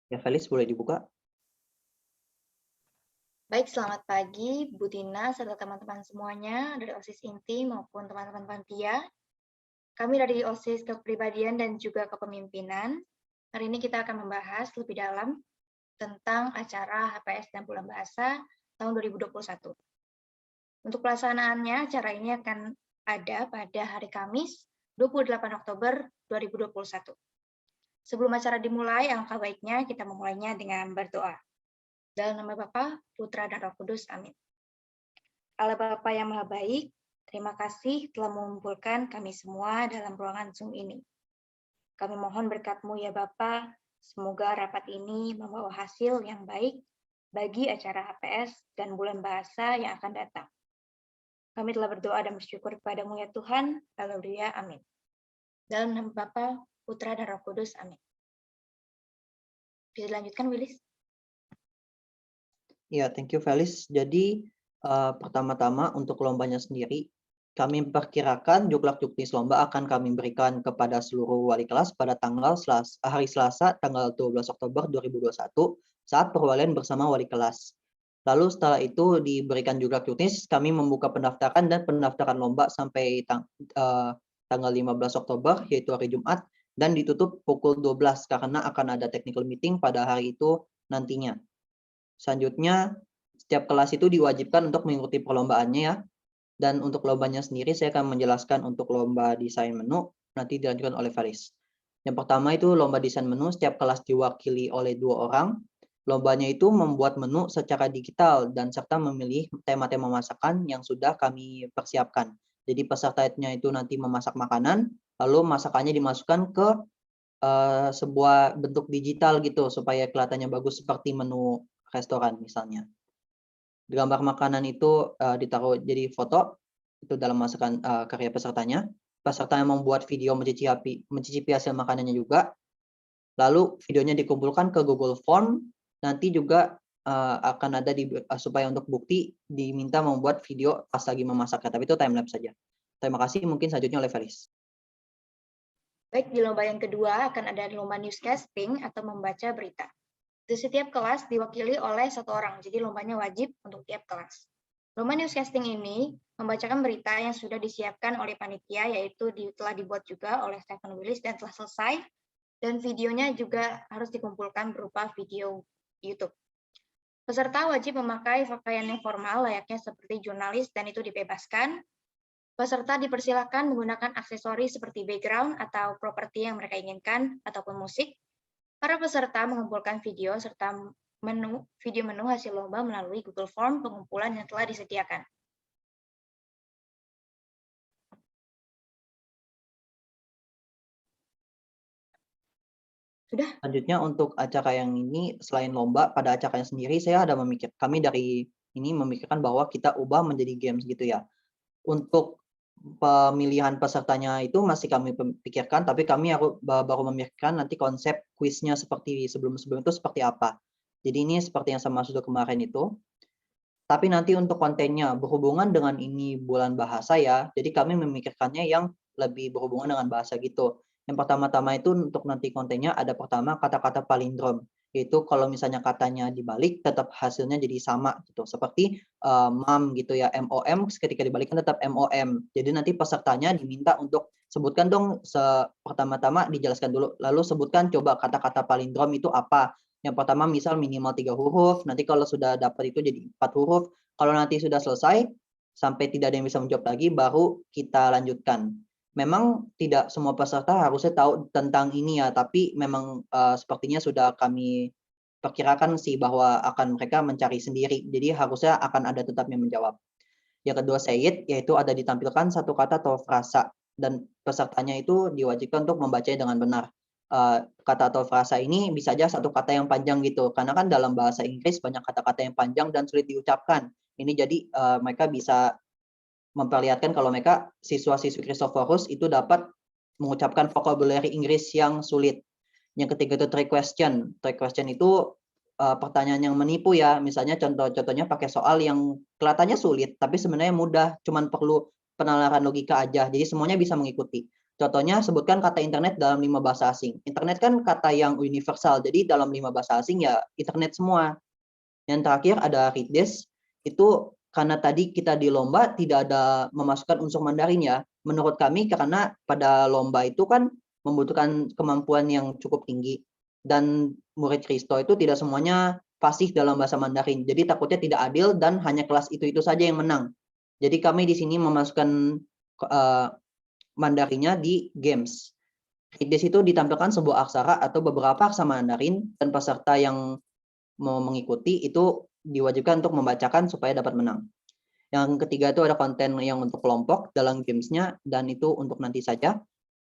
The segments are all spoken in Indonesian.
Ya, Felis boleh dibuka? Baik, selamat pagi Bu Tina serta teman-teman semuanya dari OSIS Inti maupun teman-teman panitia. Kami dari OSIS Kepribadian dan juga Kepemimpinan. Hari ini kita akan membahas lebih dalam tentang acara HPS dan Bulan Bahasa tahun 2021. Untuk pelaksanaannya, acara ini akan ada pada hari Kamis 28 Oktober 2021. Sebelum acara dimulai, alangkah baiknya kita memulainya dengan berdoa. Dalam nama Bapa, Putra, dan Roh Kudus. Amin. Allah Bapa yang Maha Baik, terima kasih telah mengumpulkan kami semua dalam ruangan Zoom ini. Kami mohon berkat-Mu ya Bapa, semoga rapat ini membawa hasil yang baik bagi acara HPS dan Bulan Bahasa yang akan datang. Kami telah berdoa dan bersyukur kepada-Mu ya Tuhan. Haleluya, amin. Dalam nama Bapa, Putra, dan Roh Kudus. Amin. Bisa dilanjutkan, Willis? Ya, thank you Felis. Jadi pertama-tama untuk lombanya sendiri, kami perkirakan juklak-juknis lomba akan kami berikan kepada seluruh wali kelas pada hari Selasa tanggal 12 Oktober 2021 saat perwalian bersama wali kelas. Lalu setelah itu diberikan juklak-juknis, kami membuka pendaftaran dan pendaftaran lomba sampai tanggal 15 Oktober yaitu hari Jumat dan ditutup pukul 12 karena akan ada technical meeting pada hari itu nantinya. Selanjutnya, setiap kelas itu diwajibkan untuk mengikuti perlombaannya ya. Dan untuk lombanya sendiri saya akan menjelaskan untuk lomba desain menu, nanti dilanjutkan oleh Faris. Yang pertama itu lomba desain menu, setiap kelas diwakili oleh 2 orang. Lombanya itu membuat menu secara digital dan serta memilih tema-tema masakan yang sudah kami persiapkan. Jadi pesertanya itu nanti memasak makanan, lalu masakannya dimasukkan ke sebuah bentuk digital gitu supaya kelihatannya bagus seperti menu restoran misalnya. Gambar makanan itu ditaruh jadi foto itu dalam masakan karya pesertanya. Peserta yang membuat video mencicipi hasil makanannya juga. Lalu videonya dikumpulkan ke Google Form. Nanti juga akan ada supaya untuk bukti diminta membuat video pas lagi memasaknya. Tapi itu timelapse saja. Terima kasih. Mungkin selanjutnya oleh Felis. Baik, di lomba yang kedua akan ada lomba newscasting atau membaca berita. Di setiap kelas diwakili oleh 1 orang, jadi lombanya wajib untuk tiap kelas. Lomba newscasting ini membacakan berita yang sudah disiapkan oleh panitia, yaitu telah dibuat juga oleh Stephen Willis dan telah selesai, dan videonya juga harus dikumpulkan berupa video YouTube. Peserta wajib memakai pakaian yang formal layaknya seperti jurnalis dan itu dibebaskan. Peserta dipersilakan menggunakan aksesoris seperti background atau properti yang mereka inginkan ataupun musik. Para peserta mengumpulkan video serta video menu hasil lomba melalui Google Form pengumpulan yang telah disediakan. Sudah? Selanjutnya untuk acara yang ini selain lomba, pada acaranya sendiri kami dari ini memikirkan bahwa kita ubah menjadi games gitu ya. Untuk pemilihan pesertanya itu masih kami pikirkan, tapi kami baru memikirkan nanti konsep kuisnya seperti sebelum-sebelum itu seperti apa. Jadi ini seperti yang sama sudah kemarin itu. Tapi nanti untuk kontennya berhubungan dengan ini bulan bahasa ya, jadi kami memikirkannya yang lebih berhubungan dengan bahasa gitu. Yang pertama-tama itu untuk nanti kontennya ada pertama kata-kata palindrom, yaitu kalau misalnya katanya dibalik tetap hasilnya jadi sama gitu. Seperti mom gitu ya, MOM ketika dibalikkan tetap MOM. Jadi nanti pesertanya diminta untuk sebutkan dong pertama-tama dijelaskan dulu, lalu sebutkan coba kata-kata palindrom itu apa. Yang pertama misal minimal 3 huruf, nanti kalau sudah dapat itu jadi 4 huruf. Kalau nanti sudah selesai, sampai tidak ada yang bisa menjawab lagi, baru kita lanjutkan. Memang tidak semua peserta harusnya tahu tentang ini ya, tapi memang sepertinya sudah kami perkirakan sih bahwa akan mereka mencari sendiri. Jadi harusnya akan ada tetap yang menjawab. Yang kedua say it, yaitu ada ditampilkan satu kata atau frasa dan pesertanya itu diwajibkan untuk membacanya dengan benar. Kata atau frasa ini bisa aja satu kata yang panjang gitu, karena kan dalam bahasa Inggris banyak kata-kata yang panjang dan sulit diucapkan. Ini jadi mereka bisa memperlihatkan kalau mereka siswa-siswi Christophorus itu dapat mengucapkan vocabulary Inggris yang sulit. Yang ketiga itu trick question. Trick question itu pertanyaan yang menipu ya. Misalnya contohnya pakai soal yang kelihatannya sulit, tapi sebenarnya mudah, cuman perlu penalaran logika aja. Jadi semuanya bisa mengikuti. Contohnya sebutkan kata internet dalam 5 bahasa asing. Internet kan kata yang universal, jadi dalam 5 bahasa asing ya internet semua. Yang terakhir ada read this, itu karena tadi kita di lomba tidak ada memasukkan unsur Mandarin ya. Menurut kami karena pada lomba itu kan membutuhkan kemampuan yang cukup tinggi dan murid Kristo itu tidak semuanya fasih dalam bahasa Mandarin. Jadi takutnya tidak adil dan hanya kelas itu saja yang menang. Jadi kami di sini memasukkan Mandarinnya di games. Di situ ditampilkan sebuah aksara atau beberapa aksara Mandarin dan peserta yang mau mengikuti itu diwajibkan untuk membacakan supaya dapat menang. Yang ketiga itu ada konten yang untuk kelompok dalam gamesnya dan itu untuk nanti saja.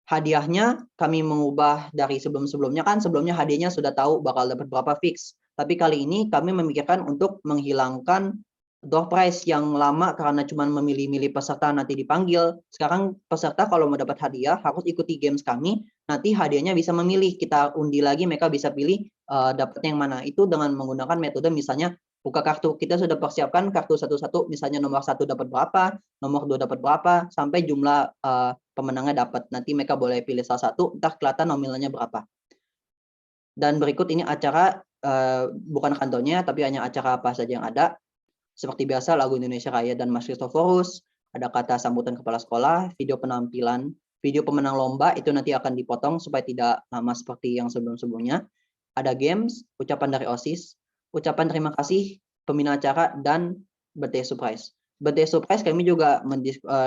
Hadiahnya kami mengubah dari sebelumnya kan sebelumnya hadiahnya sudah tahu bakal dapat berapa fix. Tapi kali ini kami memikirkan untuk menghilangkan door prize yang lama karena cuma memilih-milih peserta nanti dipanggil. Sekarang peserta kalau mau dapat hadiah harus ikuti games kami. Nanti hadiahnya bisa memilih. Kita undi lagi mereka bisa pilih dapatnya yang mana. Itu dengan menggunakan metode misalnya buka kartu. Kita sudah persiapkan kartu satu-satu misalnya nomor 1 dapat berapa, nomor 2 dapat berapa sampai jumlah pemenangnya dapat. Nanti mereka boleh pilih salah satu, entah kelihatan nominalnya berapa. Dan berikut ini acara bukan kantornya tapi hanya acara apa saja yang ada. Seperti biasa lagu Indonesia Raya dan Mas Christoforus, ada kata sambutan kepala sekolah, video penampilan, video pemenang lomba itu nanti akan dipotong supaya tidak lama seperti yang sebelum-sebelumnya. Ada games, ucapan dari OSIS, ucapan terima kasih pembina acara dan birthday surprise. Birthday surprise kami juga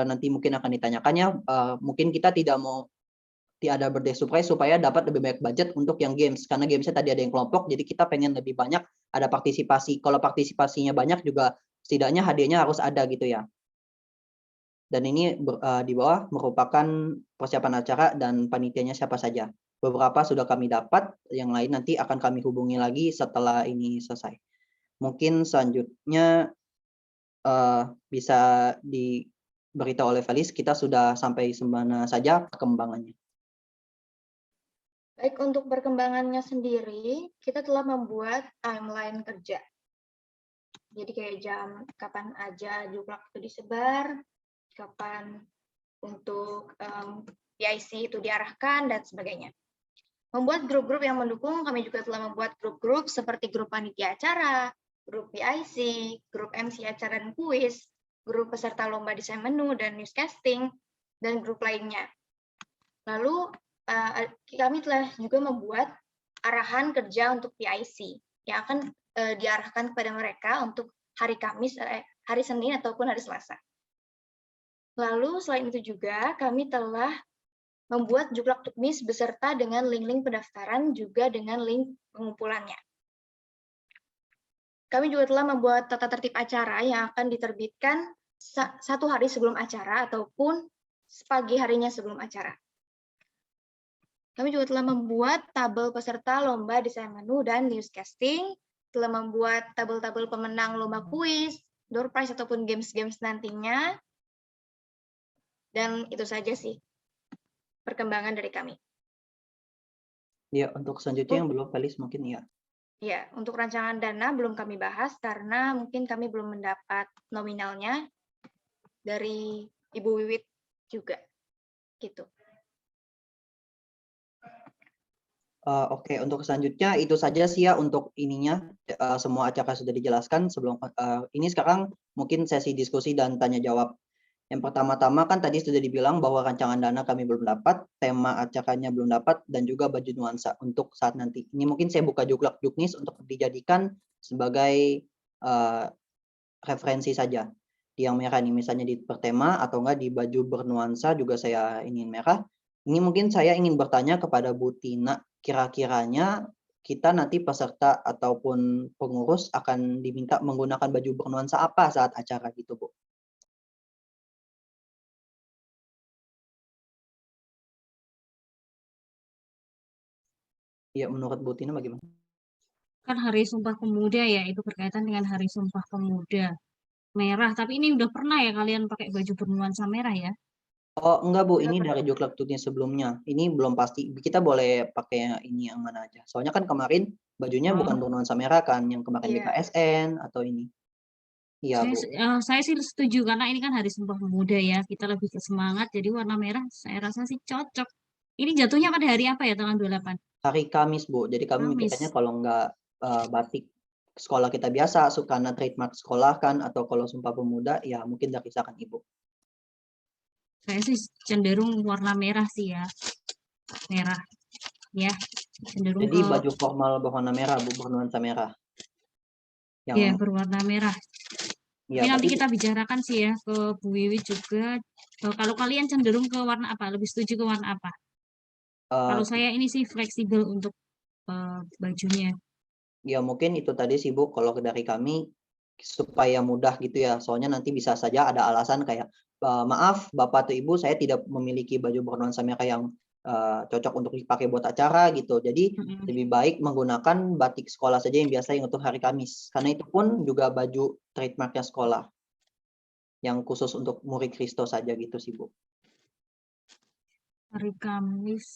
nanti mungkin akan ditanyakannya, mungkin kita tidak ada birthday surprise supaya dapat lebih banyak budget untuk yang games karena gamesnya tadi ada yang kelompok jadi kita pengen lebih banyak ada partisipasi. Kalau partisipasinya banyak juga setidaknya hadiahnya harus ada gitu ya. Dan ini di bawah merupakan persiapan acara dan panitianya siapa saja. Beberapa sudah kami dapat, yang lain nanti akan kami hubungi lagi setelah ini selesai. Mungkin selanjutnya bisa diberitahu oleh Felis kita sudah sampai semana saja perkembangannya. Baik, untuk perkembangannya sendiri, kita telah membuat timeline kerja. Jadi kayak jam kapan aja juklak itu disebar, kapan untuk PIC itu diarahkan, dan sebagainya. Membuat grup-grup yang mendukung, kami juga telah membuat grup-grup seperti grup panitia acara, grup PIC, grup MC acara dan kuis, grup peserta lomba desain menu dan newscasting, dan grup lainnya. Lalu kami telah juga membuat arahan kerja untuk PIC yang akan diarahkan kepada mereka untuk hari Kamis, hari Senin ataupun hari Selasa. Lalu selain itu juga kami telah membuat juklak tukmis beserta dengan link-link pendaftaran juga dengan link pengumpulannya. Kami juga telah membuat tata tertib acara yang akan diterbitkan 1 hari sebelum acara ataupun pagi harinya sebelum acara. Kami juga telah membuat tabel peserta lomba desain menu dan newscasting, telah membuat tabel-tabel pemenang lomba kuis, door prize ataupun games-games nantinya, dan itu saja sih perkembangan dari kami. Ya, untuk selanjutnya yang belum Felis mungkin ya. Ya, untuk rancangan dana belum kami bahas karena mungkin kami belum mendapat nominalnya dari Ibu Wiwit juga, gitu. Oke, untuk selanjutnya itu saja sih ya untuk ininya, semua acara sudah dijelaskan sebelum ini sekarang mungkin sesi diskusi dan tanya jawab. Yang pertama-tama kan tadi sudah dibilang bahwa rancangan dana kami belum dapat, tema acaranya belum dapat, dan juga baju nuansa untuk saat nanti. Ini mungkin saya buka juklak juknis untuk dijadikan sebagai referensi saja. Di yang merah ini misalnya di bertema atau enggak di baju bernuansa juga saya ingin merah. Ini mungkin saya ingin bertanya kepada Bu Tina, kira-kiranya kita nanti peserta ataupun pengurus akan diminta menggunakan baju bernuansa apa saat acara gitu, Bu? Ya, menurut Bu Tina bagaimana? Kan Hari Sumpah Pemuda ya, itu berkaitan dengan Hari Sumpah Pemuda. Merah, tapi ini udah pernah ya kalian pakai baju bernuansa merah ya? Oh, enggak Bu, ini dari juklak juknis sebelumnya. Ini belum pasti. Kita boleh pakai ini yang mana aja. Soalnya kan kemarin bajunya bukan bernuansa merah kan, yang kemarin BKSN atau ini. Iya, Bu. Saya sih setuju karena ini kan Hari Sumpah Pemuda ya, kita lebih ke semangat, jadi warna merah saya rasa sih cocok. Ini jatuhnya pada hari apa ya, tanggal 28? Hari Kamis, Bu. Jadi kami mikirnya Kamis. kalau nggak batik sekolah kita biasa, karena trademark sekolah kan, atau kalau Sumpah Pemuda, ya mungkin dari kisahkan Ibu. Saya sih cenderung warna merah sih ya, merah ya, cenderung Jadi ke baju formal berwarna merah, Bu, bernuansa merah. ya Yang berwarna merah. ya Tapi nanti berarti kita bicarakan sih ya ke Bu Wiwi juga. Kalau kalian cenderung ke warna apa? Lebih setuju ke warna apa? Kalau eh, saya ini sih fleksibel untuk bajunya. ya mungkin itu tadi sih, Bu, kalau dari kami supaya mudah gitu ya. Soalnya nanti bisa saja ada alasan kayak maaf Bapak atau Ibu, saya tidak memiliki baju bernuansa merah yang cocok untuk dipakai buat acara gitu. Jadi Mm-mm. lebih baik menggunakan batik sekolah saja yang biasa yang untuk hari Kamis. Karena itu pun juga baju trademarknya sekolah yang khusus untuk murid Kristo saja gitu sih, Bu. Hari Kamis.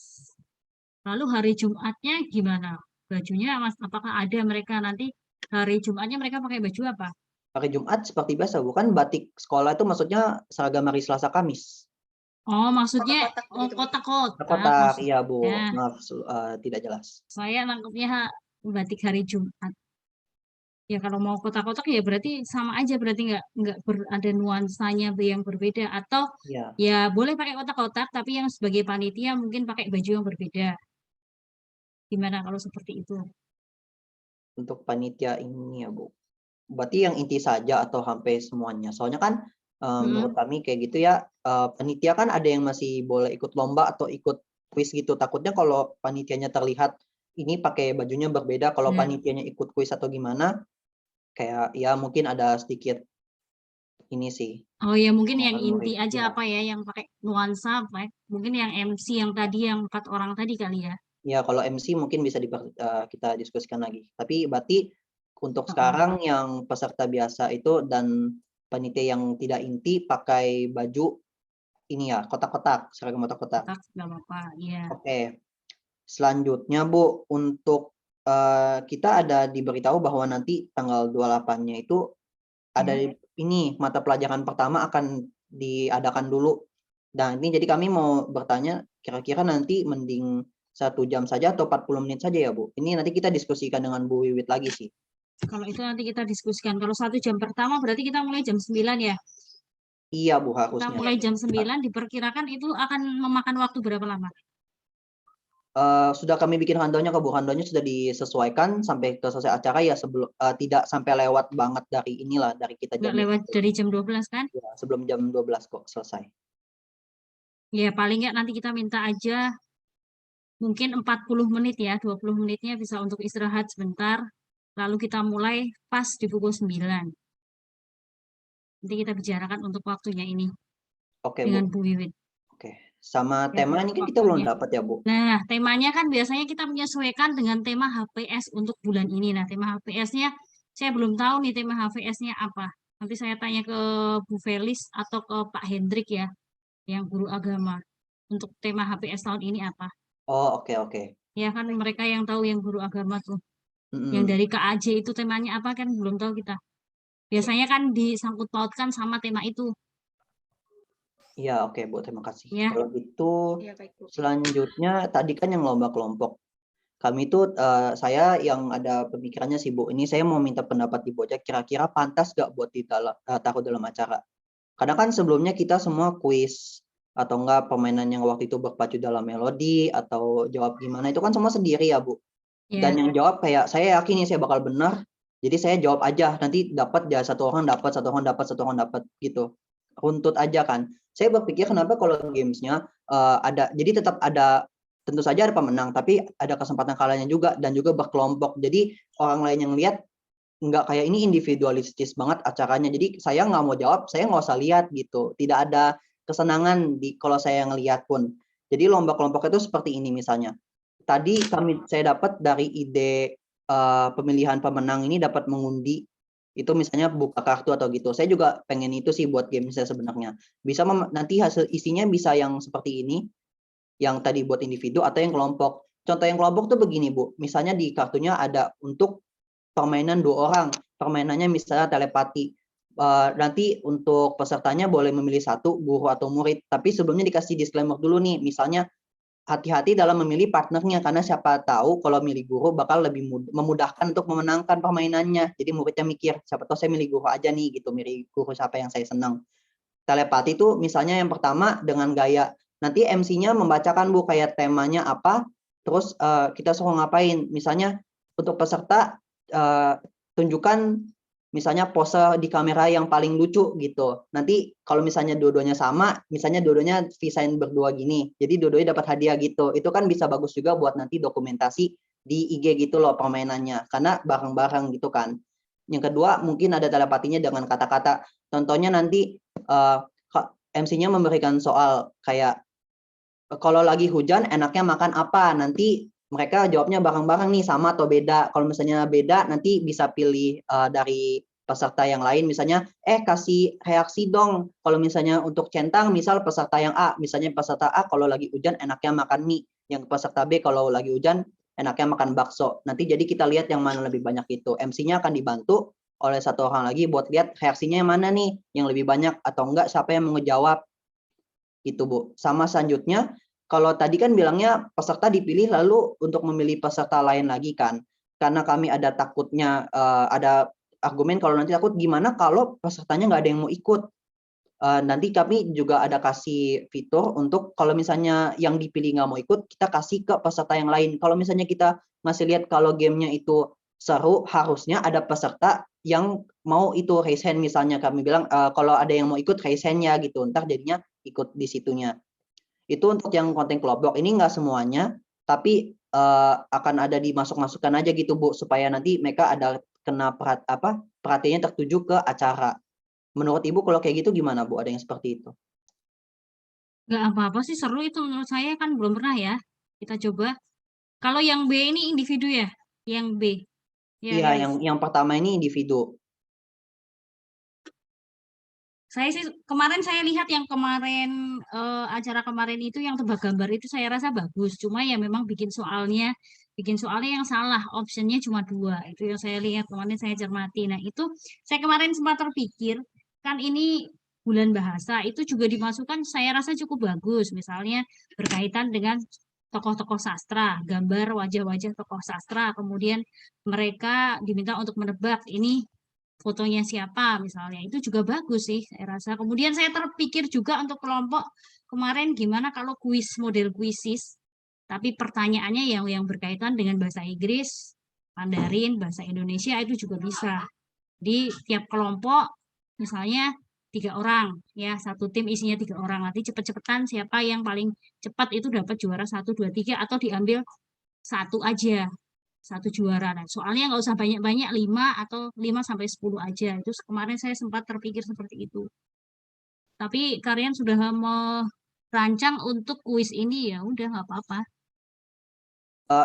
Lalu hari Jumatnya gimana? Bajunya Mas, apakah ada mereka nanti hari Jumatnya mereka pakai baju apa? Hari Jumat seperti biasa, bukan batik sekolah itu maksudnya seragam hari Selasa Kamis. Oh, maksudnya Kotak-kotak begitu, Bu. kotak-kotak Kotak, iya Bu, maksudnya. maaf tidak jelas. Saya nangkepnya batik hari Jumat. Ya kalau mau kotak-kotak ya berarti sama aja, berarti nggak ada nuansanya yang berbeda, atau Iya, ya boleh pakai kotak-kotak tapi yang sebagai panitia mungkin pakai baju yang berbeda. Gimana kalau seperti itu? untuk panitia ini ya Bu. Berarti yang inti saja atau sampai semuanya? Soalnya kan menurut Mm-mm. kami kayak gitu ya, panitia kan ada yang masih boleh ikut lomba atau ikut kuis gitu. Takutnya kalau panitianya terlihat ini pakai bajunya berbeda, kalau Ya. panitianya ikut kuis atau gimana, kayak ya mungkin ada sedikit ini sih. Oh ya mungkin yang inti Murid, aja ya. apa ya yang pakai nuansa apa ya? Mungkin yang MC yang tadi yang 4 orang tadi kali ya. Ya, kalau MC mungkin bisa kita diskusikan lagi. Tapi berarti untuk Heeh. sekarang yang peserta biasa itu dan panitia yang tidak inti pakai baju ini ya, kotak-kotak, seragam kotak-kotak. Kotak nggak apa-apa. Iya. Oke. Selanjutnya Bu, untuk kita ada diberitahu bahwa nanti tanggal 28-nya itu ada Ya. ini mata pelajaran pertama akan diadakan dulu. Dan ini jadi kami mau bertanya kira-kira nanti mending 1 jam saja atau 40 menit saja ya Bu? Ini nanti kita diskusikan dengan Bu Wiwit lagi sih. Kalau itu nanti kita diskusikan. Kalau 1 jam pertama berarti kita mulai jam 9 ya. Iya Bu, Kita harusnya. Iya, mulai Bu. jam 9 diperkirakan itu akan memakan waktu berapa lama? Sudah kami bikin handle-nya kok Bu, handle-nya sudah disesuaikan sampai ke selesai acara ya sebelum tidak sampai lewat banget dari inilah, dari kita Nggak jam lewat dari jam 12 kan? ya, sebelum jam 12 kok selesai. Ya paling nggak nanti kita minta aja mungkin 40 menit ya. 20 menitnya bisa untuk istirahat sebentar. Lalu kita mulai pas di pukul 9. Nanti kita bicarakan untuk waktunya ini Oke dengan Bu, Bu Wiwit oke. Sama ya tema ini untuk kan kita belum waktunya. dapat ya Bu? Nah, temanya kan biasanya kita menyesuaikan dengan tema HPS untuk bulan ini. Nah, tema HPS-nya saya belum tahu nih tema HPS-nya apa. Nanti saya tanya ke Bu Felis atau ke Pak Hendrik ya, yang guru agama. Untuk tema HPS tahun ini apa? Oh, oke oke. Ya kan mereka yang tahu yang guru agama tuh. Yang Mhm. dari KAJ itu temanya apa kan belum tahu kita. Biasanya kan disangkut pautkan sama tema itu Iya, oke Bu, terima kasih. ya. Kalau gitu Iya, baik, Bu. selanjutnya tadi kan yang lomba kelompok. Kami itu saya yang ada pemikirannya sih Bu, ini saya mau minta pendapat Ibu aja, kira-kira pantas nggak buat taruh dalam acara? Karena kan sebelumnya kita semua kuis atau enggak permainan yang waktu itu berpacu dalam melodi atau jawab gimana itu kan semua sendiri ya Bu. Dan Ya, yang jawab kayak saya yakin ini saya bakal benar. Jadi saya jawab aja nanti dapat ya satu orang dapat, satu orang dapat, satu orang dapat gitu. Runtut aja kan. Saya berpikir kenapa kalau gamesnya ada jadi tetap ada tentu saja ada pemenang tapi ada kesempatan kalahnya juga dan juga berkelompok. Jadi orang lain yang lihat nggak kayak ini individualistis banget acaranya. Jadi saya nggak mau jawab, saya nggak usah lihat gitu. Tidak ada kesenangan di kalau saya ngelihat pun. Jadi lomba kelompok itu seperti ini misalnya. Tadi saya dapat dari ide pemilihan pemenang ini dapat mengundi itu misalnya buka kartu atau gitu. Saya juga pengen itu sih buat game saya sebenarnya. Bisa nanti hasil isinya bisa yang seperti ini, yang tadi buat individu atau yang kelompok. Contoh yang kelompok tuh begini Bu, misalnya di kartunya ada untuk permainan 2 orang, permainannya misalnya telepati. nanti untuk pesertanya boleh memilih satu, guru atau murid. Tapi sebelumnya dikasih disclaimer dulu nih, misalnya hati-hati dalam memilih partnernya, karena siapa tahu kalau milih guru bakal lebih memudahkan untuk memenangkan permainannya. Jadi muridnya mikir, siapa tahu saya milih guru aja nih, gitu, milih guru siapa yang saya senang. Telepati itu misalnya yang pertama dengan gaya, nanti MC-nya membacakan Bu kayak temanya apa, terus kita suruh ngapain. Misalnya untuk peserta tunjukkan misalnya pose di kamera yang paling lucu gitu. Nanti kalau misalnya dua-duanya sama, misalnya dua-duanya desain berdua gini, jadi dua-duanya dapat hadiah gitu. Itu kan bisa bagus juga buat nanti dokumentasi di IG gitu loh permainannya, karena bareng-bareng gitu kan. Yang kedua mungkin ada telepatinya dengan kata-kata. Contohnya nanti MC-nya memberikan soal kayak kalau lagi hujan enaknya makan apa, nanti mereka jawabnya bareng-bareng nih sama atau beda. Kalau misalnya beda nanti bisa pilih dari peserta yang lain, misalnya kasih reaksi dong kalau misalnya untuk centang, misal peserta yang A, misalnya peserta A kalau lagi hujan enaknya makan mie, yang peserta B kalau lagi hujan enaknya makan bakso. Nanti jadi kita lihat yang mana lebih banyak itu. MC-nya akan dibantu oleh satu orang lagi buat lihat reaksinya yang mana nih, yang lebih banyak atau enggak, siapa yang mau ngejawab gitu Bu. Sama selanjutnya, kalau tadi kan bilangnya peserta dipilih lalu untuk memilih peserta lain lagi kan, karena kami ada takutnya ada argumen kalau nanti takut gimana kalau pesertanya nggak ada yang mau ikut. Nanti kami juga ada kasih fitur untuk kalau misalnya yang dipilih nggak mau ikut, kita kasih ke peserta yang lain. Kalau misalnya kita masih lihat kalau gamenya itu seru, harusnya ada peserta yang mau itu raise hand, misalnya kami bilang kalau ada yang mau ikut raise hand ya gitu, ntar jadinya ikut di situnya. Itu untuk yang konten kelompok. Ini nggak semuanya, tapi akan ada dimasuk-masukkan aja gitu Bu, supaya nanti mereka ada kena perhatiannya tertuju ke acara. Menurut Ibu kalau kayak gitu gimana Bu? Ada yang seperti itu? Nggak apa-apa sih, seru itu menurut saya, kan belum pernah ya. Kita coba. Kalau yang B ini individu ya? Yang B. Ya, Iya, Felis. yang pertama ini individu. Saya sih kemarin saya lihat yang kemarin acara kemarin itu yang tebak gambar itu saya rasa bagus. Cuma ya memang bikin soalnya yang salah. Optionnya cuma 2. Itu yang saya lihat kemarin saya cermati. Nah itu saya kemarin sempat terpikir kan ini bulan bahasa itu juga dimasukkan saya rasa cukup bagus. Misalnya berkaitan dengan tokoh-tokoh sastra, gambar wajah-wajah tokoh sastra. Kemudian mereka diminta untuk menebak ini fotonya siapa misalnya, itu juga bagus sih saya rasa. Kemudian saya terpikir juga untuk kelompok kemarin gimana kalau kuis model kuisis, tapi pertanyaannya yang berkaitan dengan bahasa Inggris, Mandarin, bahasa Indonesia itu juga bisa. Di tiap kelompok misalnya 3 orang ya, satu tim isinya 3 orang, nanti cepet-cepetan siapa yang paling cepat itu dapat juara 1, 2, 3 atau diambil satu aja, satu juara. Nah, soalnya nggak usah banyak-banyak, 5 atau 5 sampai 10 aja. Itu kemarin saya sempat terpikir seperti itu. Tapi kalian sudah merancang untuk kuis ini, ya udah nggak apa-apa.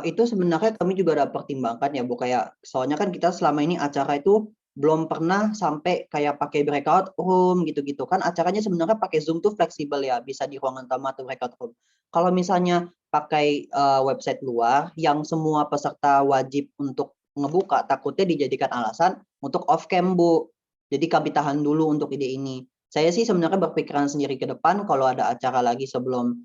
Itu sebenarnya kami juga ada pertimbangkan ya Bu, kayak soalnya kan kita selama ini acara itu belum pernah sampai kayak pakai breakout room gitu-gitu kan, acaranya sebenarnya pakai Zoom tuh fleksibel ya, bisa di ruangan tamu atau breakout room. Kalau misalnya pakai website luar yang semua peserta wajib untuk ngebuka, takutnya dijadikan alasan untuk off cam Bu. Jadi kami tahan dulu untuk ide ini. Saya sih sebenarnya berpikiran sendiri ke depan kalau ada acara lagi sebelum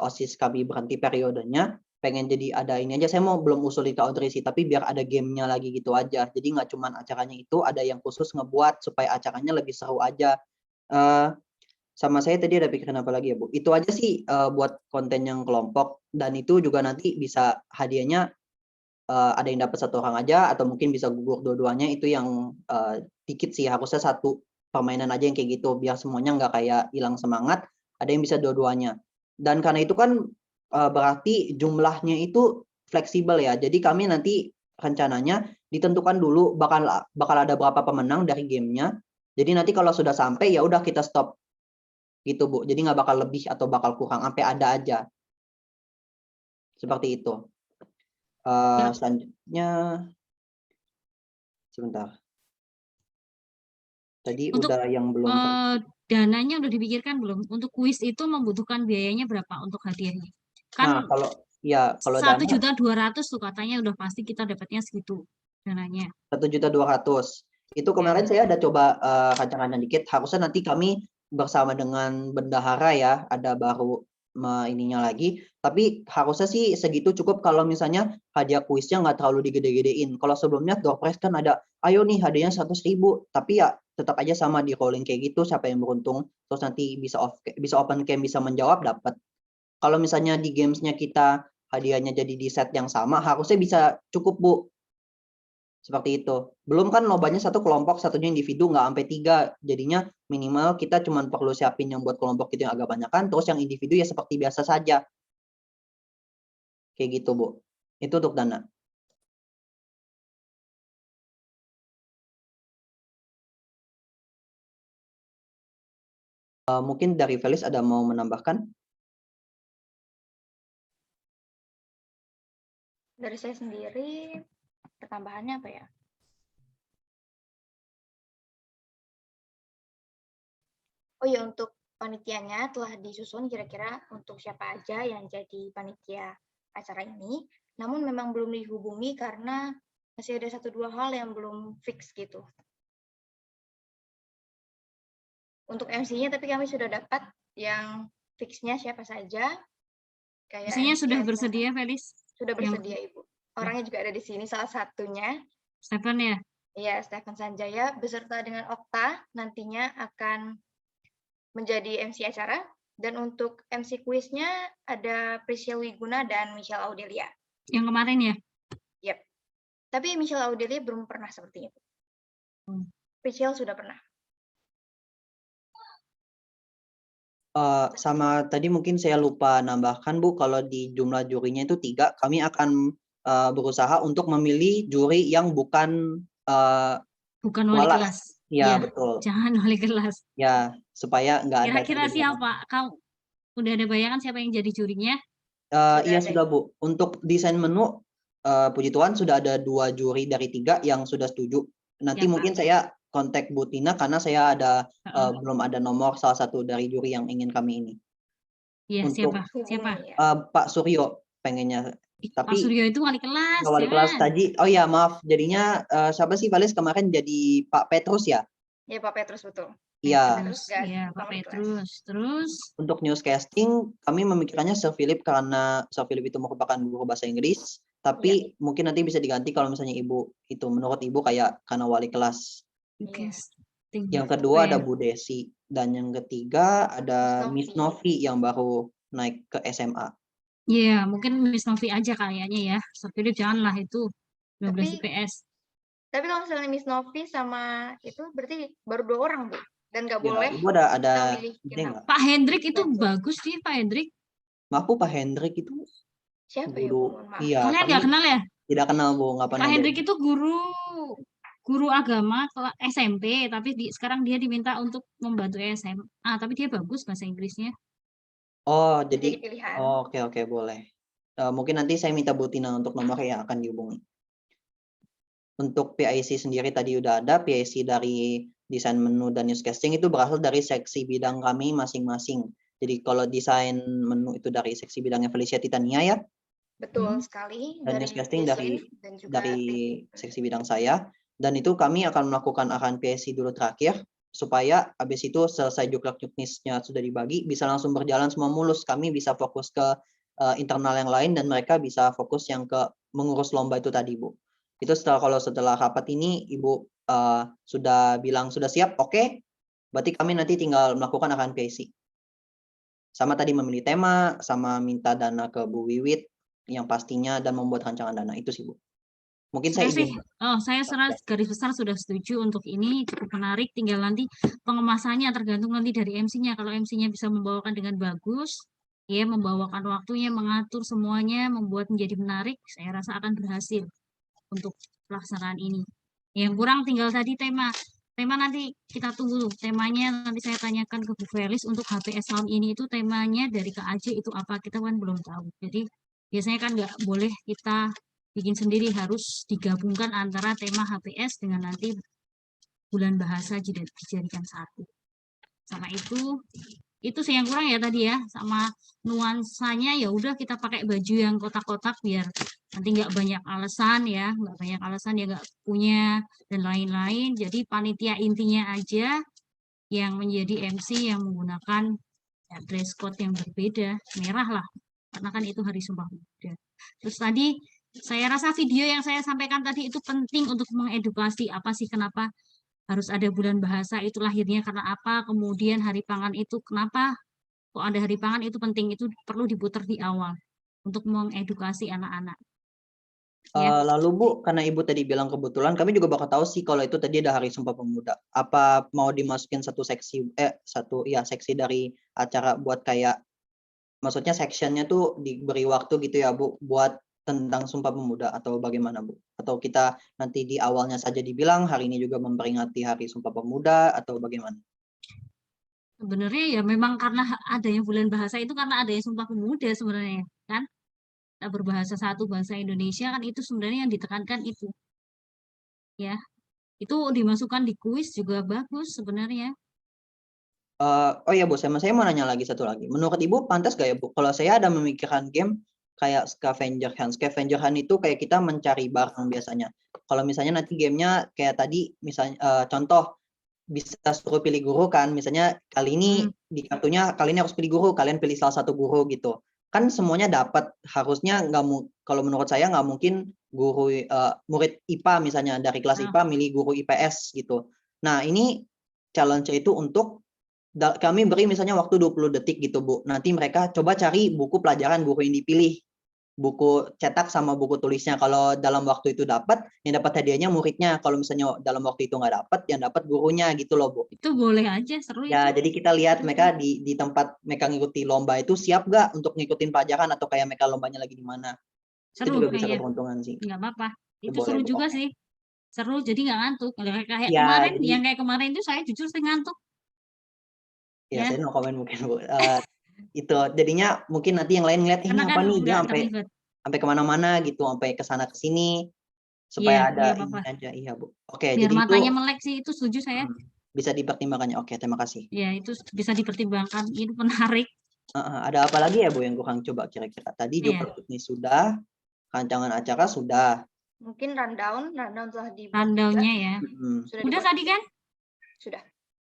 OSIS kami berhenti periodenya, pengen jadi ada ini aja, saya mau belum usul ke Audrey sih, tapi biar ada gamenya lagi gitu aja. Jadi nggak cuman acaranya itu, ada yang khusus ngebuat supaya acaranya lebih seru aja. Sama saya tadi ada pikiran apa lagi ya Bu? Itu aja sih buat konten yang kelompok, dan itu juga nanti bisa hadiahnya ada yang dapat 1 orang aja atau mungkin bisa gugur dua-duanya, itu yang dikit sih, harusnya 1 permainan aja yang kayak gitu biar semuanya nggak kayak hilang semangat, ada yang bisa dua-duanya. Dan karena itu kan berarti jumlahnya itu fleksibel ya. Jadi kami nanti rencananya ditentukan dulu bakal ada berapa pemenang dari gamenya. Jadi nanti kalau sudah sampai ya udah kita stop gitu Bu. Jadi nggak bakal lebih atau bakal kurang, sampai ada aja. Seperti itu. Ya, Selanjutnya sebentar. Tadi untuk udah yang belum dananya udah dipikirkan belum? Untuk kuis itu membutuhkan biayanya berapa untuk hadiahnya? Nah, Kan kalau dana 1.200.000 tuh katanya udah pasti kita dapatnya segitu dananya. 1.200.000. Itu kemarin saya ada coba rancang-rancang dikit. Harusnya nanti kami bersama dengan bendahara ya, ada baru ininya lagi. Tapi harusnya sih segitu cukup kalau misalnya hadiah kuisnya nggak terlalu digede-gedein. Kalau sebelumnya door prize kan ada, ayo nih hadiahnya 100.000, tapi ya tetap aja sama di rolling kayak gitu, siapa yang beruntung, terus nanti bisa open cam, bisa menjawab, dapat. Kalau misalnya di gamesnya kita hadiahnya jadi di set yang sama, harusnya bisa cukup, Bu. Seperti itu. Belum kan lombanya satu kelompok, satunya individu, nggak sampai 3. Jadinya minimal kita cuma perlu siapin yang buat kelompok itu yang agak banyakan, terus yang individu ya seperti biasa saja. Kayak gitu, Bu. Itu untuk dana. Mungkin dari Felis ada mau menambahkan? Dari saya sendiri, pertambahannya apa ya? Oh iya, untuk panitianya telah disusun kira-kira untuk siapa aja yang jadi panitia acara ini. Namun memang belum dihubungi karena masih ada 1-2 hal yang belum fix gitu. Untuk MC-nya tapi kami sudah dapat yang fixnya siapa saja. Kayak MC-nya sudah acara. bersedia, Felis? Sudah bersedia, Ibu. Orangnya juga ada di sini, salah satunya. Stephen ya? Iya, Stephen Sanjaya beserta dengan Okta nantinya akan menjadi MC acara. Dan untuk MC kuisnya ada Priscil Wiguna dan Michelle Audelia. Yang kemarin ya? Yep. Tapi Michelle Audelia belum pernah seperti itu. Priscil sudah pernah. Sama tadi mungkin saya lupa nambahkan, Bu, kalau di jumlah jurinya itu 3, kami akan berusaha untuk memilih juri yang bukan bukan wali walas. kelas. Ya, Ya, betul. jangan wali kelas. Ya, supaya nggak ada. Kira-kira siapa? Kau udah ada bayangan siapa yang jadi jurinya? Iya sudah, Bu. Untuk desain menu, puji Tuhan sudah ada 2 juri dari 3 yang sudah setuju. Nanti Siapa? mungkin saya kontak Bu Tina karena saya ada belum ada nomor salah satu dari juri yang ingin kami ini. Iya, Untuk siapa? Pak Suryo pengennya. Pak Tapi Suryo itu wali kelas. wali kelas tadi, oh ya maaf, jadinya siapa sih Valis kemarin jadi Pak Petrus ya? Ya, Pak Petrus, betul. Iya. Iya, Pak Petrus. Terus Untuk newscasting, kami memikirkannya Sir Philip karena Sir Philip itu merupakan guru bahasa Inggris. Tapi mungkin nanti bisa diganti kalau misalnya Ibu itu menurut Ibu kayak karena wali kelas. Yang kedua ada Bu Desi. Dan yang ketiga ada Miss Novi yang baru naik ke SMA. Iya, mungkin Miss Novi aja kayaknya ya. Sir Philip janganlah itu 12 IPS. Tapi kalau misalnya Miss Novi sama itu berarti baru 2 orang, Bu. Dan nggak boleh. Ibu ada Pak Hendrik itu bagus sih, Pak Hendrik. Maaf Bu, Pak Hendrik itu siapa guru, ya, kalian nggak kenal ya? Tidak kenal, Bu, nggak pernah. Pak Hendrik itu guru agama SMP, tapi sekarang dia diminta untuk membantu SMA, tapi dia bagus bahasa Inggrisnya. Oh, jadi oke, boleh. Mungkin nanti saya minta Bu Tina untuk nomor yang akan dihubungi. Untuk PIC sendiri tadi udah ada, PIC dari desain menu dan newscasting itu berasal dari seksi bidang kami masing-masing. Jadi kalau desain menu itu dari seksi bidangnya Felicia Titania ya. Betul sekali. Dan newscasting dari seksi bidang saya. Dan itu kami akan melakukan arahan PIC dulu terakhir, supaya habis itu selesai juknisnya sudah dibagi, bisa langsung berjalan semua mulus. Kami bisa fokus ke internal yang lain dan mereka bisa fokus yang ke mengurus lomba itu tadi, Bu. Itu kalau setelah rapat ini Ibu sudah bilang sudah siap, oke, berarti kami nanti tinggal melakukan arahan PIC. Sama tadi memilih tema, sama minta dana ke Bu Wiwit yang pastinya dan membuat rancangan dana itu sih, Bu. Mungkin saya secara garis besar sudah setuju untuk ini, cukup menarik, tinggal nanti pengemasannya tergantung nanti dari MC-nya. Kalau MC-nya bisa membawakan dengan bagus, ya membawakan waktunya, mengatur semuanya, membuat menjadi menarik, saya rasa akan berhasil untuk pelaksanaan ini. Yang kurang tinggal tadi tema nanti kita tunggu temanya, nanti saya tanyakan ke Bu Felis untuk HPS tahun ini itu temanya dari KAJ itu apa, kita kan belum tahu. Jadi biasanya kan nggak boleh kita bikin sendiri, harus digabungkan antara tema HPS dengan nanti bulan bahasa dijadikan satu. Sama itu Itu sih yang kurang ya tadi ya, sama nuansanya ya udah kita pakai baju yang kotak-kotak biar nanti nggak banyak alasan ya, nggak banyak alasan ya nggak punya dan lain-lain. Jadi panitia intinya aja yang menjadi MC yang menggunakan ya, dress code yang berbeda, merah lah, karena kan itu Hari Sumpah Pemuda. Terus tadi saya rasa video yang saya sampaikan tadi itu penting untuk mengedukasi apa sih kenapa harus ada bulan bahasa itu lahirnya karena apa, kemudian hari pangan itu kenapa kok ada hari pangan itu penting, itu perlu diputar di awal untuk mengedukasi anak-anak ya. Lalu Bu, karena Ibu tadi bilang kebetulan, kami juga bakal tahu sih kalau itu tadi ada Hari Sumpah Pemuda. Apa mau dimasukin satu seksi seksi dari acara buat kayak maksudnya sectionnya tuh diberi waktu gitu ya Bu buat tentang Sumpah Pemuda atau bagaimana Bu? Atau kita nanti di awalnya saja dibilang hari ini juga memperingati Hari Sumpah Pemuda atau bagaimana? Sebenarnya ya memang karena adanya bulan bahasa itu karena adanya Sumpah Pemuda sebenarnya kan. Kita berbahasa satu bahasa Indonesia kan itu sebenarnya yang ditekankan itu. Ya, itu dimasukkan di kuis juga bagus sebenarnya. Oh ya Bu, saya mau nanya lagi satu lagi. Menurut Ibu pantas gak ya Bu, kalau saya ada memikirkan game kayak scavenger hunt. Scavenger hunt itu kayak kita mencari barang biasanya. Kalau misalnya nanti gamenya kayak tadi, misalnya contoh bisa suruh pilih guru kan, misalnya kali ini di kartunya kali ini harus pilih guru, kalian pilih salah satu guru gitu. Kan semuanya dapat, harusnya kalau menurut saya nggak mungkin guru murid IPA misalnya dari kelas IPA milih guru IPS gitu. Nah ini challenge itu untuk kami beri misalnya waktu 20 detik gitu Bu. Nanti mereka coba cari buku pelajaran guru yang dipilih. Buku cetak sama buku tulisnya. Kalau dalam waktu itu dapat, yang dapat hadiahnya muridnya. Kalau misalnya dalam waktu itu nggak dapat, yang dapat gurunya gitu loh Bu. Itu boleh aja, seru Ya, itu. jadi kita lihat mereka di tempat mereka ngikuti lomba itu siap nggak untuk ngikutin pelajaran atau kayak mereka lombanya lagi di mana. Itu Seru juga bisa kayaknya. keberuntungan sih. Nggak apa-apa. Itu Boleh seru Bu. juga Oke. sih. Seru, jadi nggak ngantuk. Kayak Ya, kemarin, jadi yang kayak kemarin itu saya jujur saya ngantuk. ya Ya, saya no comment mungkin Bu. Itu jadinya mungkin nanti yang lain ngeliat ini karena apa kan nih dia nggak sampai terlibat. kemana-mana gitu, sampai kesana kesini Iya, supaya ada nggak ini apa-apa. aja. Iya Bu. Oke, Biar jadi matanya itu melek sih, itu setuju saya. bisa dipertimbangkannya. Oke, terima kasih. Ya, itu bisa dipertimbangkan. Itu menarik. Ada apa lagi ya Bu yang kurang coba kira-kira? Tadi Iya. juga ini sudah, rancangan acara sudah. Mungkin rundown telah dibuat Rundown-nya juga. ya. Sudah Udah dibuat tadi kan? Sudah.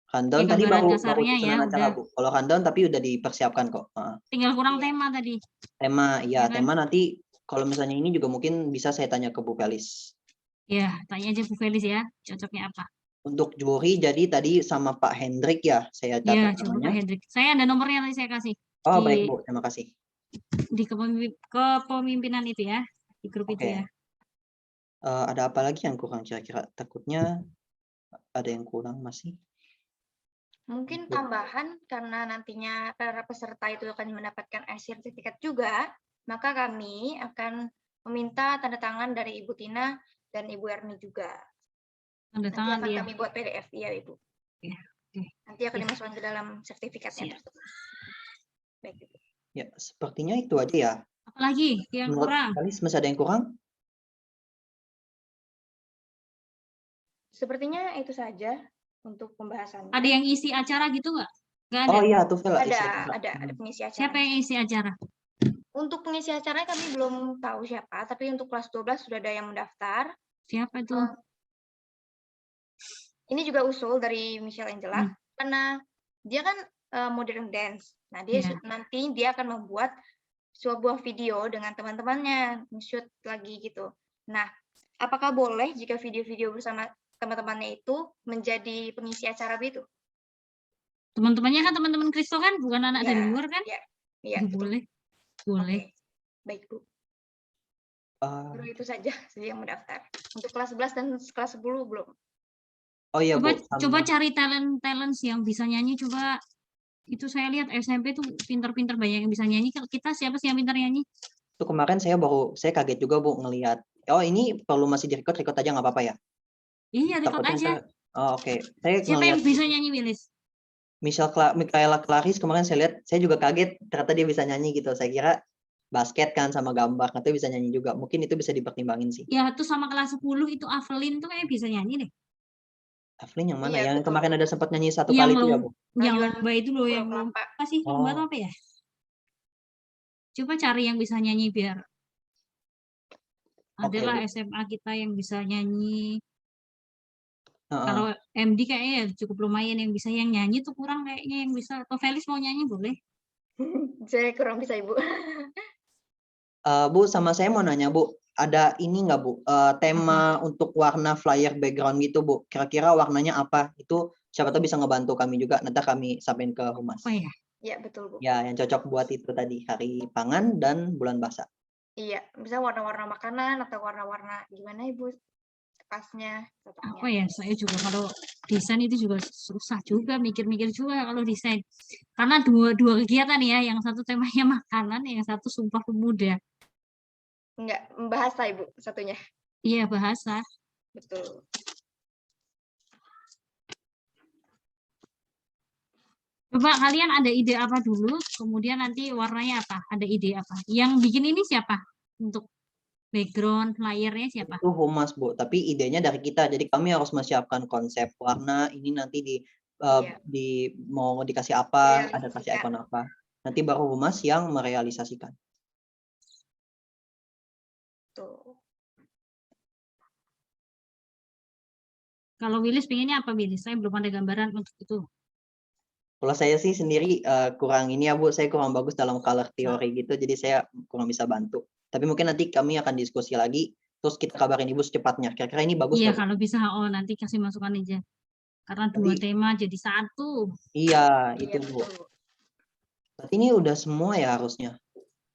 Rundown Ya, tadi gambaran baru kasarnya ya, susunan acara udah. Bu. Kalau rundown tapi udah dipersiapkan kok. Tinggal kurang Iya. tema tadi. Tema, Ya ya kan? tema nanti kalau misalnya ini juga mungkin bisa saya tanya ke Bu Felis. Ya, tanya aja Bu Felis ya, cocoknya apa. Untuk juri jadi tadi sama Pak Hendrik ya, saya Ya, catat coba Pak namanya. Hendrik. Saya ada nomornya nanti saya kasih. Oh baik Bu, terima kasih. Di kepemimpinan itu ya, di grup itu Oke. ya. Ada apa lagi yang kurang kira-kira? Takutnya ada yang kurang masih. Mungkin tambahan karena nantinya para peserta itu akan mendapatkan sertifikat juga, maka kami akan meminta tanda tangan dari Ibu Tina dan Ibu Erni juga. Tanda Nanti tangan akan dia. kami buat PDF ya Ibu. Ya, oke. Nanti akan dimasukkan ke dalam sertifikatnya Siap. tersebut. Baik Ibu. Ya, sepertinya itu aja ya. Apalagi yang Menurut kurang? Felis masih ada yang kurang? Sepertinya itu saja untuk pembahasannya. Ada yang isi acara gitu nggak? Nggak ada? Oh iya, tuh Fel. Ada pengisi acara. Siapa yang isi acara? Untuk pengisi acara kami belum tahu siapa, tapi untuk kelas 12 sudah ada yang mendaftar. Siapa itu? Ini juga usul dari Michelle Angela, karena dia kan modern dance. Nah, nanti dia akan membuat sebuah video dengan teman-temannya, nge-shoot lagi gitu. Nah, apakah boleh jika video-video bersama teman-temannya itu menjadi pengisi acara itu? Teman-temannya kan teman-teman Kristo kan, bukan anak dari luar kan? Iya, boleh. Boleh. Baik, Bu. Baru itu saja yang mendaftar. Untuk kelas 11 dan kelas 10 belum. Oh iya, Bu. Coba cari talent yang bisa nyanyi, coba. Itu saya lihat SMP tuh pinter-pinter banyak yang bisa nyanyi. Kita siapa sih yang pintar nyanyi? Itu kemarin saya kaget juga Bu ngelihat. Oh ini perlu masih record aja nggak apa-apa ya? Iya, record aja. Oh oke. Saya siapa yang bisa nyanyi, Willis? Michaela Claris kemarin saya lihat, saya juga kaget ternyata dia bisa nyanyi gitu. Saya kira basket kan sama gambar, katanya bisa nyanyi juga. Mungkin itu bisa dipertimbangin sih. Ya, tuh sama kelas 10 itu Avelin tuh kayak bisa nyanyi deh. Evelyn yang mana? Iya, Yang betul. kemarin ada sempat nyanyi satu Yang kali itu ya, Bu? yang Rayuan lomba itu loh, yang Purwo lomba Kelapa. apa sih? Lomba itu Oh, apa ya? Coba cari yang bisa nyanyi biar oke, adalah Bu. SMA kita yang bisa nyanyi. Heeh. Kalau MD kayaknya ya cukup lumayan yang bisa, yang nyanyi tuh kurang kayaknya yang bisa. Atau Felis mau nyanyi boleh? Saya kurang bisa, Ibu. Bu, sama saya mau nanya, Bu, ada ini nggak, Bu, tema untuk warna flyer background gitu, Bu? Kira-kira warnanya apa? Itu siapa tahu bisa ngebantu kami juga, nanti kami sampein ke humas. Apa ya? Iya, betul, Bu. Ya, yang cocok buat itu tadi, Hari Pangan dan Bulan Bahasa. Iya, bisa warna-warna makanan atau warna-warna gimana, Ibu? Pasnya, Apa cocoknya. ya? Saya juga kalau desain itu juga susah juga, mikir-mikir juga kalau desain. Karena dua kegiatan ya, yang satu temanya makanan, yang satu Sumpah Pemuda. Enggak, bahasa, Ibu, satunya. Iya, bahasa. Betul. Coba kalian ada ide apa dulu, kemudian nanti warnanya apa? Ada ide apa? Yang bikin ini siapa? Untuk background layernya siapa? Itu humas, Bu, tapi idenya dari kita. Jadi kami harus menyiapkan konsep warna, ini nanti Iya. mau dikasih apa, ada kasih Merealisasikan. ikon apa. Nanti baru humas yang merealisasikan. Tuh. Kalau Willis pengennya apa, Willis? Saya belum ada gambaran untuk itu. Kalau saya sih sendiri kurang ini ya, Bu, saya kurang bagus dalam color theory gitu, jadi saya kurang bisa bantu. Tapi mungkin nanti kami akan diskusi lagi, terus kita kabarin Ibu secepatnya. Kira-kira ini bagus Iya, nggak, Bu? kalau bisa, nanti kasih masukan aja. Karena dua Nanti, tema jadi satu. iya, itu, Iya, Bu. betul, Bu. Berarti ini udah semua ya harusnya.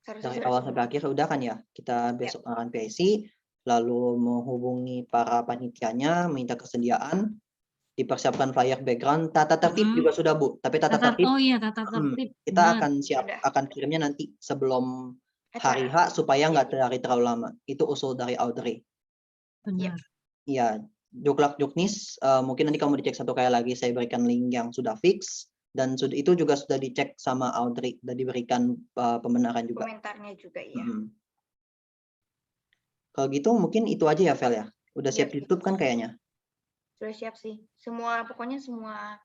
Seharusnya Dari sudah awal semua. sampai akhir udah kan ya? Kita besok akan PSI, lalu menghubungi para panitianya, minta kesediaan, dipersiapkan flyer background, tata tertib juga sudah, Bu. Tapi tata tertib Oh iya, tata tertib. kita Benar. Sudah. akan kirimnya nanti sebelum hari Acara. H supaya nggak terlalu lama. Itu usul dari Audrey. Benar. Iya, Juklak Juknis, mungkin nanti kamu dicek satu kali lagi, saya berikan link yang sudah fix, dan itu juga sudah dicek sama Audrey, dan diberikan pembenaran juga. Komentarnya juga, iya. Kalau gitu mungkin itu aja ya, Vel ya? Udah siap Iya. YouTube kan kayaknya? Sudah siap sih. Pokoknya semua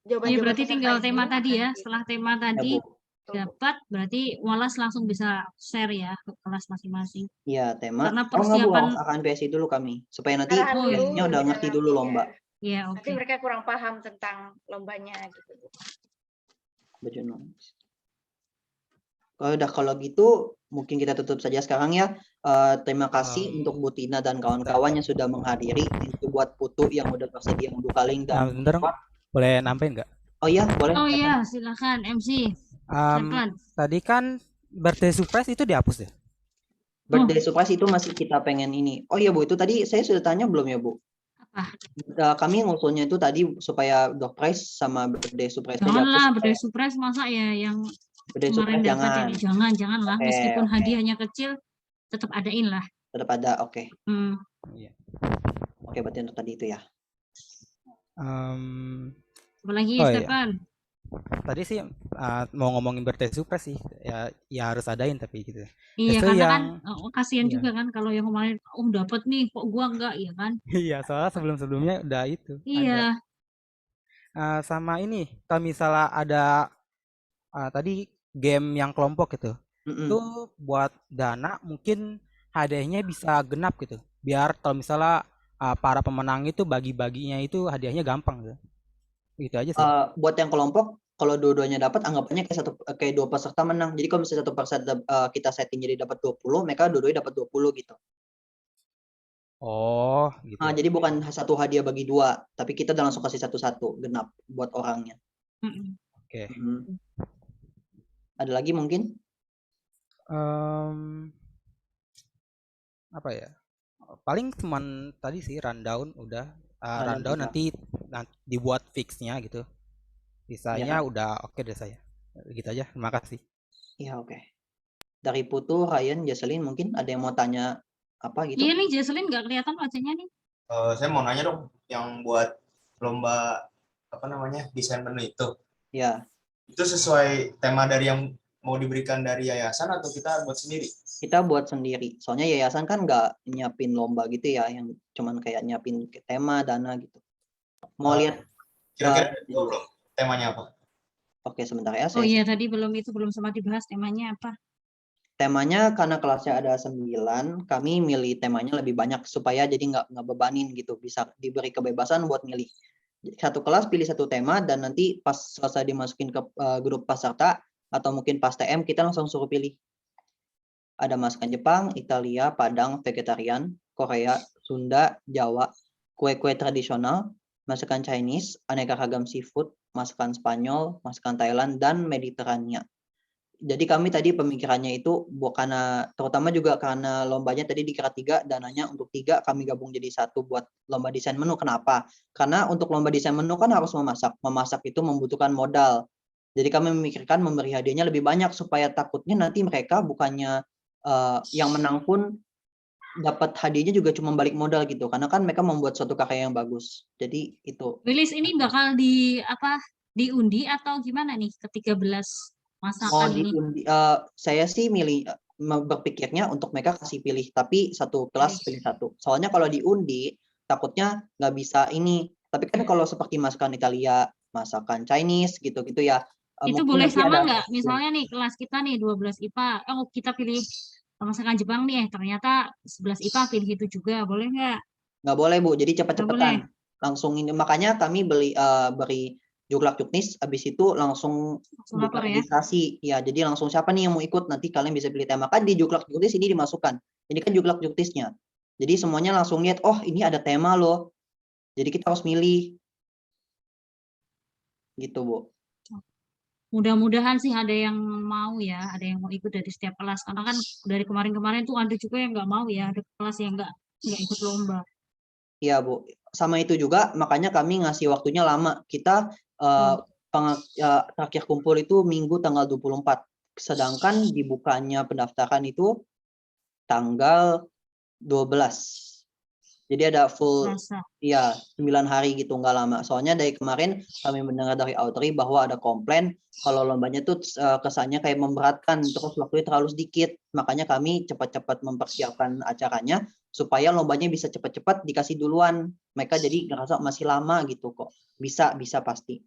Ini jawaban-jawaban berarti peserta tinggal ini tema tadi akan ya. Setelah tema Ya, tadi Bu. dapat, berarti Wallace langsung bisa share ya ke kelas masing-masing. Iya, tema. Karena Oh enggak, Bu, persiapan akan PSI dulu kami. Supaya nanti arahan dulu, PSI-nya udah kita ngerti dulu lomba. ya, Nanti oke. mereka kurang paham tentang lombanya gitu. Baju noise. Kalau gitu mungkin kita tutup saja sekarang ya. Terima kasih untuk Bu Tina dan kawan-kawan yang sudah menghadiri. Itu buat Putu yang udah tersedia membuka link dan Bentar, boleh nambahin nggak? oh iya, boleh. Oh iya, silakan MC. Silakan. Tadi kan birthday surprise itu dihapus ya? Birthday surprise itu masih kita pengen ini. Oh iya, Bu, itu tadi saya sudah tanya belum ya, Bu? Apa? Kami ngusulnya itu tadi supaya door prize sama birthday surprise Janganlah, birthday surprise masa ya yang birthday kemarin surprise dapat ini. Janganlah. Oke, Meskipun oke. hadiahnya kecil, tetap adain lah. Tetap ada, oke. Iya. Oke, berarti untuk tadi itu ya. Apalagi Oh iya. Stefan. Tadi sih mau ngomongin birthday surprise sih, ya harus adain tapi gitu. Iya, Itu karena yang kan kasihan juga kan kalau yang kemarin dapat nih kok gua enggak, ya kan? iya, soalnya sebelum-sebelumnya udah itu Iya. ada. Sama ini, kalau misalnya ada tadi game yang kelompok gitu, itu buat dana mungkin hadiahnya bisa genap gitu. Biar kalau misalnya para pemenang itu bagi-baginya itu hadiahnya gampang gitu. Gitu aja sih. Buat yang kelompok, kalau dua-duanya dapat, anggapannya kayak dua peserta menang. Jadi kalau misalnya satu peserta kita setting jadi dapat 20, mereka dua-duanya dapat 20 gitu. Oh, gitu. Jadi bukan satu hadiah bagi dua, tapi kita udah langsung kasih satu-satu genap buat orangnya. Oke. Ada lagi mungkin? Apa ya? Paling cuman tadi sih rundown udah. Rundown nanti dibuat fixnya gitu. Sisanya udah oke deh saya. Gitu aja. Terima kasih. Iya, oke. Dari Putu, Ryan, Jocelyn mungkin ada yang mau tanya apa gitu? Iya nih, Jocelyn nggak kelihatan wajahnya nih. Saya mau nanya dong, yang buat lomba desain menu itu. Ya. Itu sesuai tema dari yang mau diberikan dari yayasan atau kita buat sendiri? Kita buat sendiri. Soalnya yayasan kan nggak nyiapin lomba gitu ya, yang cuman kayak nyiapin tema, dana gitu. Mau lihat Kira-kira itu belum temanya apa? Oke, sebentar ya. Oh iya, tadi belum sempat dibahas temanya apa. Temanya karena kelasnya ada 9, kami milih temanya lebih banyak supaya jadi nggak bebanin gitu, bisa diberi kebebasan buat milih. Satu kelas pilih satu tema dan nanti pas selesai dimasukin ke grup peserta atau mungkin pas TM kita langsung suruh pilih. Ada masakan Jepang, Italia, Padang, vegetarian, Korea, Sunda, Jawa, kue-kue tradisional, masakan Chinese, aneka ragam seafood, masakan Spanyol, masakan Thailand, dan Mediterania. Jadi kami tadi pemikirannya itu karena terutama juga karena lombanya tadi dikira 3, dananya untuk 3 kami gabung jadi 1 buat lomba desain menu. Kenapa? Karena untuk lomba desain menu kan harus memasak. Memasak itu membutuhkan modal. Jadi kami memikirkan memberi hadiahnya lebih banyak supaya takutnya nanti mereka bukannya yang menang pun dapat hadiahnya juga cuma balik modal gitu. Karena kan mereka membuat suatu karya yang bagus. Jadi itu. Willis ini bakal diundi atau gimana nih ke-13 masakan ini? Saya sih berpikirnya untuk mereka kasih pilih, tapi satu kelas pilih 1. Soalnya kalau diundi takutnya nggak bisa ini. Tapi kan kalau seperti masakan Italia, masakan Chinese gitu-gitu ya. Itu boleh sama nggak? Misalnya nih kelas kita nih 12 IPA, kita pilih masakan Jepang nih, ternyata 11 IPA pilih itu juga, boleh nggak? Nggak boleh Bu, jadi cepat-cepatan. Langsung ini, makanya kami beri juklak juknis, habis itu langsung buka registrasi ya. Jadi langsung siapa nih yang mau ikut, nanti kalian bisa pilih tema. Kan di juklak juknis ini dimasukkan, ini kan juklak juknisnya, jadi semuanya langsung lihat, oh ini ada tema loh, jadi kita harus milih gitu Bu. Mudah-mudahan sih ada yang mau ya, ada yang mau ikut dari setiap kelas, karena kan dari kemarin-kemarin tuh ada juga yang nggak mau ya, ada kelas yang nggak ikut lomba. Iya Bu, sama itu juga makanya kami ngasih waktunya lama. Kita terakhir kumpul itu Minggu tanggal 24, sedangkan dibukanya pendaftaran itu tanggal 12. Jadi ada full 9 hari gitu, nggak lama. Soalnya dari kemarin kami mendengar dari Audrey bahwa ada komplain kalau lombanya tuh kesannya kayak memberatkan, terus waktunya terlalu sedikit. Makanya kami cepat-cepat mempersiapkan acaranya supaya lombanya bisa cepat-cepat dikasih duluan. Mereka jadi ngerasa masih lama gitu kok. Bisa pasti.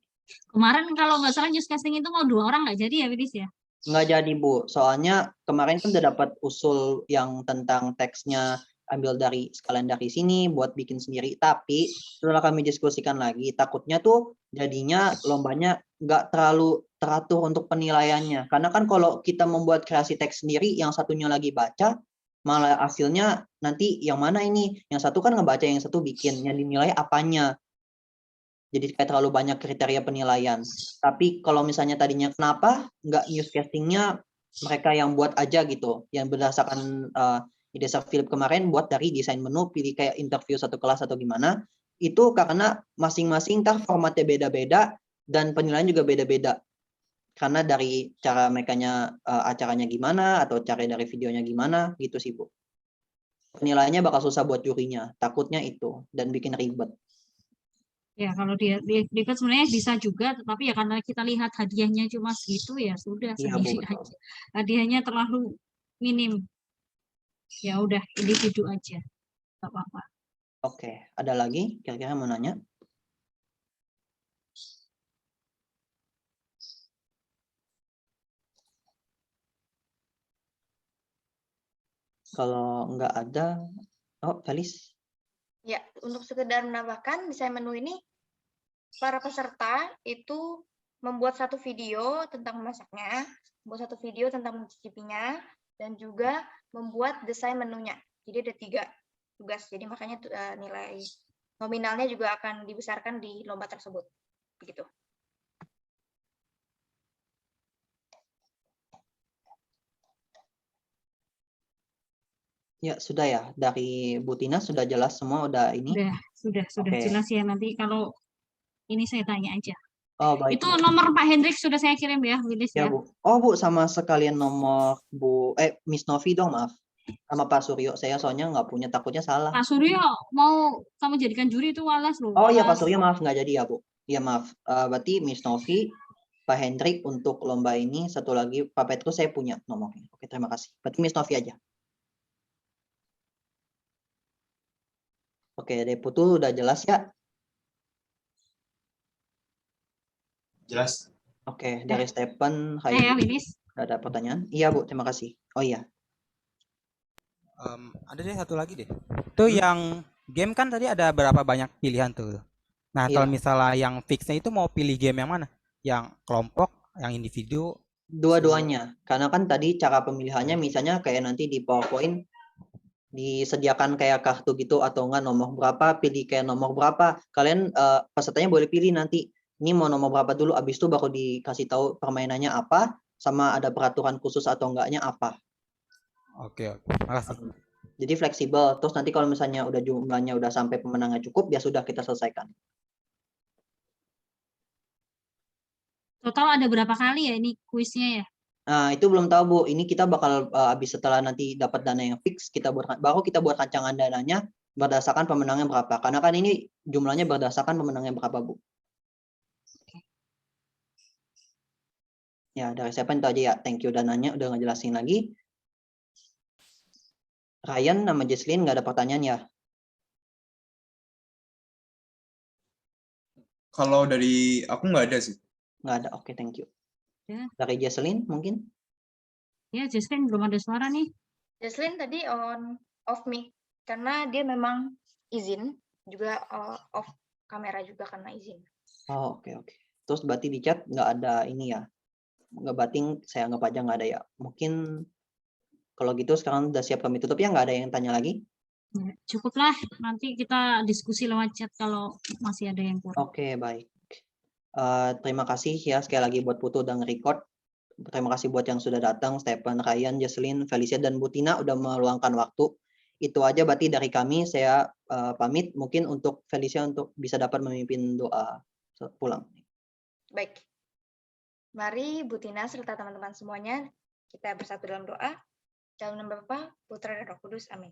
Kemarin kalau nggak salah newscasting itu mau 2 orang nggak jadi ya, Widis ya? Nggak jadi Bu, soalnya kemarin kan udah dapat usul yang tentang teksnya ambil sekalian dari sini buat bikin sendiri, tapi setelah kami diskusikan lagi takutnya tuh jadinya lombanya nggak terlalu teratur untuk penilaiannya, karena kan kalau kita membuat kreasi teks sendiri yang satunya lagi baca malah hasilnya nanti yang mana ini, yang satu kan ngebaca, yang satu bikin, yang dinilai apanya. Jadi kayak terlalu banyak kriteria penilaian. Tapi kalau misalnya tadinya kenapa nggak newscastingnya mereka yang buat aja gitu, yang berdasarkan Desa Philip kemarin buat dari desain menu, pilih kayak interview satu kelas atau gimana, itu karena masing-masing formatnya beda-beda dan penilaian juga beda-beda. Karena dari cara mereka acaranya gimana atau cara dari videonya gimana gitu sih Bu. Penilaiannya bakal susah buat jurinya, takutnya itu, dan bikin ribet. Ya kalau dia ribet sebenarnya bisa juga, tapi ya karena kita lihat hadiahnya cuma segitu ya sudah sendiri aja. Hadiahnya terlalu minim. Ya udah individu aja, nggak apa-apa. Oke, ada lagi kira-kira mau nanya? Kalau nggak ada, Felis. Ya, untuk sekedar menambahkan, desain menu ini para peserta itu membuat satu video tentang memasaknya, membuat satu video tentang mencicipinya, dan juga membuat desain menunya. Jadi ada 3 tugas. Jadi makanya nilai nominalnya juga akan dibesarkan di lomba tersebut. Begitu. Ya, sudah ya. Dari Bu Tina sudah jelas semua, udah ini? Sudah jelas ya. Nanti kalau ini saya tanya aja. Oh, baik. Itu nomor Pak Hendrik sudah saya kirim ya, Willis ya. Bu. Oh, Bu, sama sekalian nomor Miss Novi dong, maaf. Sama Pak Suryo. Saya soalnya nggak punya, takutnya salah. Pak Suryo mau kamu jadikan juri itu Walas loh. Oh iya, Pak Suryo maaf nggak jadi ya, Bu. Iya, maaf. Berarti Miss Novi, Pak Hendrik untuk lomba ini. Satu lagi Pak Petrus saya punya nomornya. Oke, terima kasih. Berarti Miss Novi aja. Oke, dari Putu udah jelas ya? Jelas. Oke, dari Stephen, Ya, finish. ada pertanyaan? Iya Bu, terima kasih. Oh iya. Ada deh satu lagi deh. Itu yang game kan tadi ada berapa banyak pilihan tuh. Nah, kalau Iya. misalnya yang fixnya itu mau pilih game yang mana? Yang kelompok, yang individu? Dua-duanya. Karena kan tadi cara pemilihannya misalnya kayak nanti di PowerPoint disediakan kayak kartu gitu atau enggak nomor berapa, pilih kayak nomor berapa. Kalian pesertanya boleh pilih nanti ini mau nomor berapa dulu, abis itu baru dikasih tahu permainannya apa, sama ada peraturan khusus atau enggaknya apa. Oke, makasih. Jadi fleksibel. Terus nanti kalau misalnya udah jumlahnya udah sampai pemenangnya cukup, ya sudah kita selesaikan. Total ada berapa kali ya ini kuisnya ya? Nah, itu belum tahu Bu. Ini kita bakal habis setelah nanti dapat dana yang fix, baru kita buat rancangan dananya berdasarkan pemenangnya berapa. Karena kan ini jumlahnya berdasarkan pemenangnya berapa Bu. Ya, dari siapa itu aja ya. Thank you dananya udah ngejelasin lagi. Ryan sama Jesslyn nggak ada pertanyaan ya? Kalau dari aku nggak ada sih. Nggak ada. Oke, thank you. Ya. Dari Jesslyn mungkin? Ya, Jesslyn belum ada suara nih. Jesslyn tadi on off mic karena dia memang izin, juga off kamera juga karena izin. Oh, oke. Terus berarti di chat nggak ada ini ya? Nggak bating, saya anggap aja nggak ada ya. Mungkin kalau gitu sekarang udah siap kami tutup ya, nggak ada yang tanya lagi? Ya, cukuplah, nanti kita diskusi lewat chat kalau masih ada yang kurang. Oke, baik. Terima kasih ya sekali lagi buat Putu udah nge-record. Terima kasih buat yang sudah datang, Stephen, Ryan, Jesslyn, Felicia, dan Butina udah meluangkan waktu. Itu aja berarti dari kami, saya pamit. Mungkin untuk Felicia untuk bisa dapat memimpin doa pulang. Baik. Mari Butina serta teman-teman semuanya kita bersatu dalam doa. Dalam nama Bapa, Putra, dan Roh Kudus. Amin.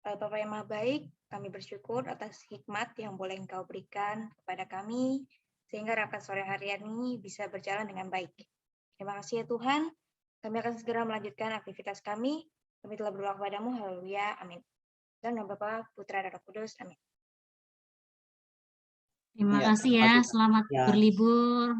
Bapa yang Maha Baik, kami bersyukur atas hikmat yang boleh Engkau berikan kepada kami, sehingga rapat sore hari ini bisa berjalan dengan baik. Terima kasih ya Tuhan, kami akan segera melanjutkan aktivitas kami. Kami telah berdoa kepadamu, haleluya, amin. Dalam nama Bapa, Putra, dan Roh Kudus, amin. Terima Ya, kasih terima ya, kasih. selamat Ya. berlibur.